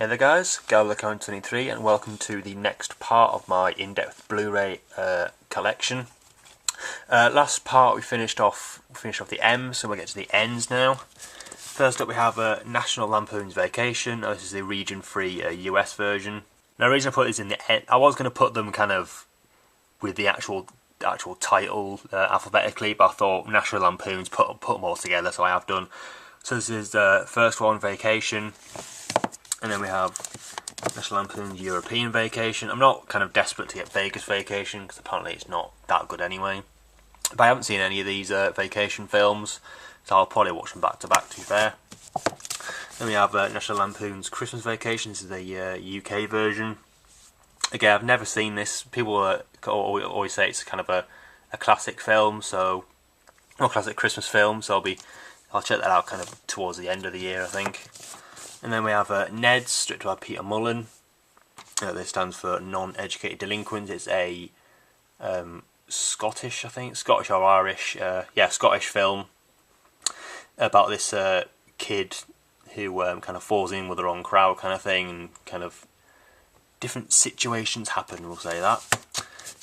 Hey there guys, GalvaCon23 and welcome to the next part of my in-depth Blu-ray collection. Last part we finished off the M's, so we'll get to the N's now. First up we have National Lampoon's Vacation. This is the region-free US version. Now the reason I put these in the N, I was going to put them kind of with the actual title alphabetically, but I thought National Lampoon's put them all together, so I have done. So this is the first one, Vacation. And then we have National Lampoon's European Vacation. I'm not kind of desperate to get Vegas Vacation because apparently it's not that good anyway. But I haven't seen any of these vacation films, so I'll probably watch them back to back, to be fair. Then we have National Lampoon's Christmas Vacation. This is the UK version. Again, I've never seen this. People always say it's kind of a classic film, or classic Christmas film. So I'll check that out kind of towards the end of the year, I think. And then we have Ned's, directed by Peter Mullen. This stands for Non-Educated Delinquents. It's a Scottish or Irish, Scottish film about this kid who kind of falls in with the wrong crowd kind of thing, and kind of different situations happen, we'll say that.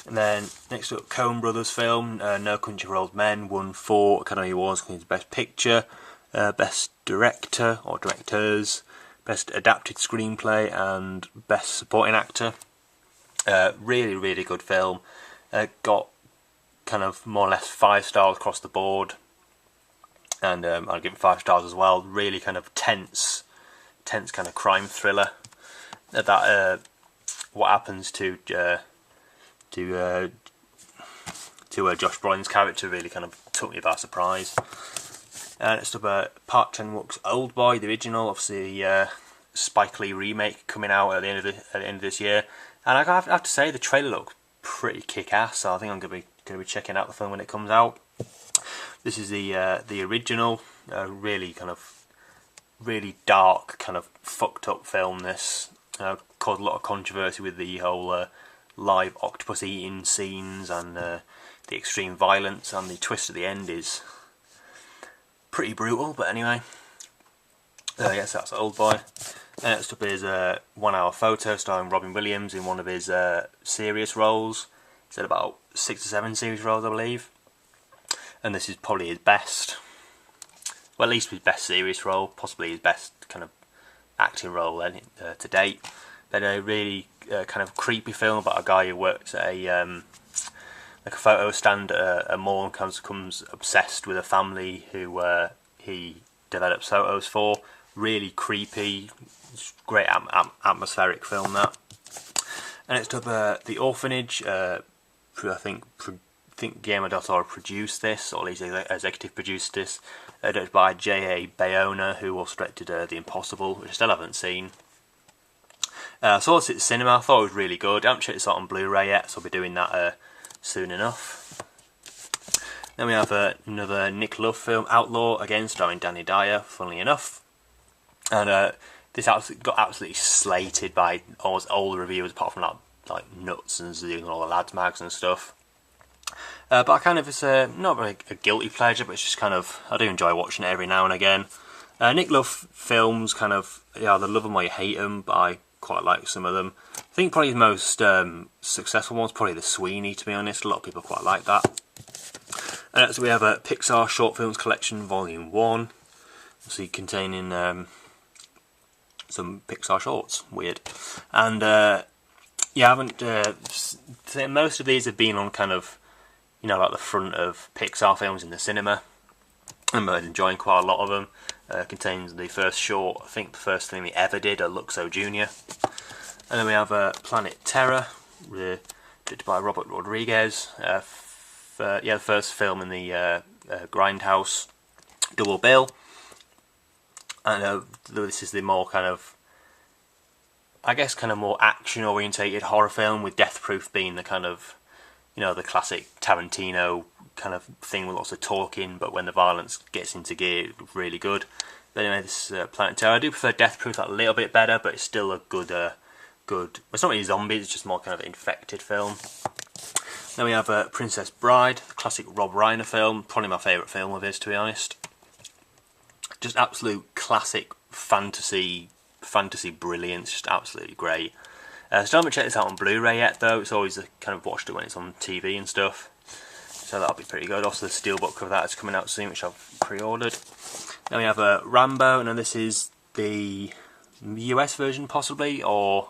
And then next up, Coen Brothers film, No Country for Old Men, won 4 Academy Awards, including Best Picture, Best Director or Directors, Best Adapted Screenplay and Best Supporting Actor. Really, really good film. Got kind of more or less 5 stars across the board, and I'll give it 5 stars as well. Really kind of tense kind of crime thriller. That what happens to Josh Brolin's character really kind of took me by surprise. Next up, Park Chan-wook's Old Boy, the original, obviously Spike Lee remake coming out at the end of this year, and I have to say the trailer looks pretty kick-ass. So I think I'm going to be checking out the film when it comes out. This is the original, really dark, kind of fucked up film. This caused a lot of controversy with the whole live octopus eating scenes and the extreme violence, and the twist at the end is pretty brutal, but anyway. Yes, that's Old Boy. Next up is a 1-hour photo starring Robin Williams in one of his serious roles. He's had about 6 or 7 serious roles, I believe. And this is probably his best. Well, at least his best serious role, possibly his best kind of acting role to date. But a really kind of creepy film about a guy who works at a photo stand at a mall and becomes obsessed with a family who he develops photos for. Really creepy, great atmospheric film, that. And next up, The Orphanage. I think Guillermo del Toro produced this, or at least executive produced this. Directed by J.A. Bayona, who also directed The Impossible, which I still haven't seen. I saw this at the cinema. I thought it was really good. I haven't checked this out on Blu-ray yet, so I'll be doing that soon enough. Then we have another Nick Love film, Outlaw, again starring Danny Dyer, funnily enough. And this got absolutely slated by almost all the reviewers, apart from like Nuts and Zoom and all the lads mags and stuff. But I kind of, it's not really a guilty pleasure, but it's just kind of, I do enjoy watching it every now and again. Nick Love films, kind of, you either love them or you hate them, but I quite like some of them. I think probably the most successful one's probably The Sweeney, to be honest. A lot of people quite like that. So we have a Pixar Short Films Collection Volume 1, obviously containing some Pixar shorts. Weird. And yeah, I haven't. Most of these have been on kind of, like the front of Pixar films in the cinema. I'm enjoying quite a lot of them. Contains the first short, I think the first thing they ever did, at Luxo Jr. And then we have Planet Terror, directed by Robert Rodriguez. The first film in the Grindhouse double bill. And this is the more kind of, I guess, kind of more action-orientated horror film, with Death Proof being the kind of, the classic Tarantino kind of thing with lots of talking, but when the violence gets into gear, really good. But anyway, this is Planet Terror. I do prefer Death Proof a little bit better, but it's still a good. It's not really zombies; it's just more kind of infected film. Then we have Princess Bride, the classic Rob Reiner film, probably my favourite film of his, to be honest. Just absolute classic fantasy fantasy brilliance, just absolutely great. Still haven't checked this out on Blu-ray yet though. It's always kind of watched it when it's on TV and stuff, so that'll be pretty good. Also the steelbook of that is coming out soon, which I've pre-ordered. Then we have a Rambo, and this is the US version possibly, or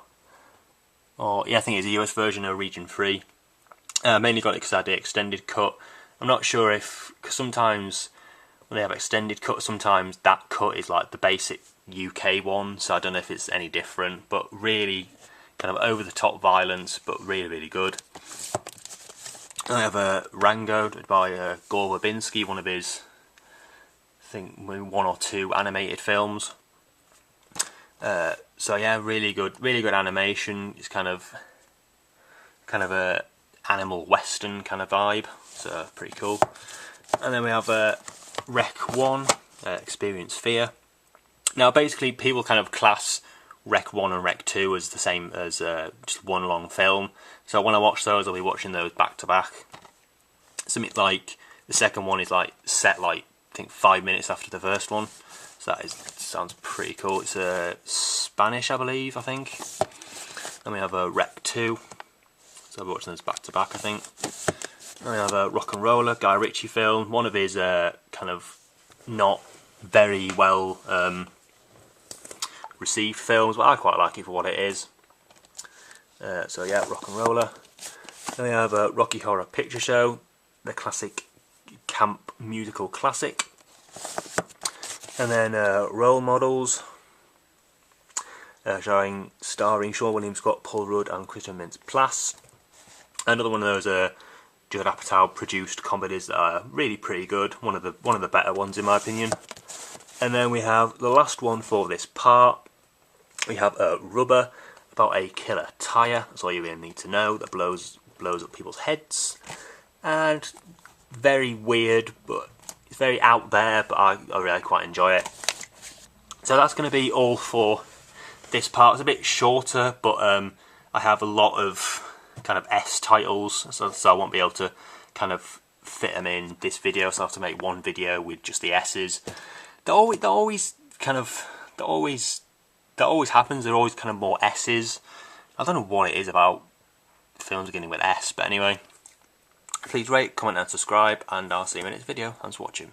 yeah, I think it's a US version of Region 3. Mainly got it because I had the extended cut. I'm not sure if, because sometimes when they have extended cut, sometimes that cut is like the basic UK one, so I don't know if it's any different, but really kind of over the top violence, but really, really good. I have a Rango by Gore Verbinski, one of his, I think, 1 or 2 animated films. So yeah, really good animation. It's kind of a animal western kind of vibe, so pretty cool. And then we have Rec 1, Experience Fear. Now basically people kind of class Rec 1 and Rec 2 as the same as just one long film. So when I watch those, I'll be watching those back to back. Something like the second one is like set like I think 5 minutes after the first one. So that sounds pretty cool. It's Spanish, I believe, I think. Then we have a Rec 2. So I'll be watching those back to back, I think. Then we have a Rock and Roller, Guy Ritchie film. One of his kind of not very well received films, but I quite like it for what it is. So yeah, Rock and Roller. Then we have a Rocky Horror Picture Show, the classic camp musical classic. And then Role Models, starring Sean William Scott, Paul Rudd and Christian Mintz-Plasse. Another one of those Judd Apatow produced comedies that are really pretty good. One of the better ones in my opinion. And then we have the last one for this part. We have Rubber, about a killer tyre. That's all you really need to know. That blows up people's heads. And very weird, but it's very out there, but I really quite enjoy it. So that's going to be all for this part. It's a bit shorter, but I have a lot of kind of S titles, so I won't be able to kind of fit them in this video, so I have to make one video with just the S's. That always happens. There are always kind of more S's. I don't know what it is about films beginning with S, but anyway. Please rate, comment and subscribe, and I'll see you in the next video. Thanks for watching.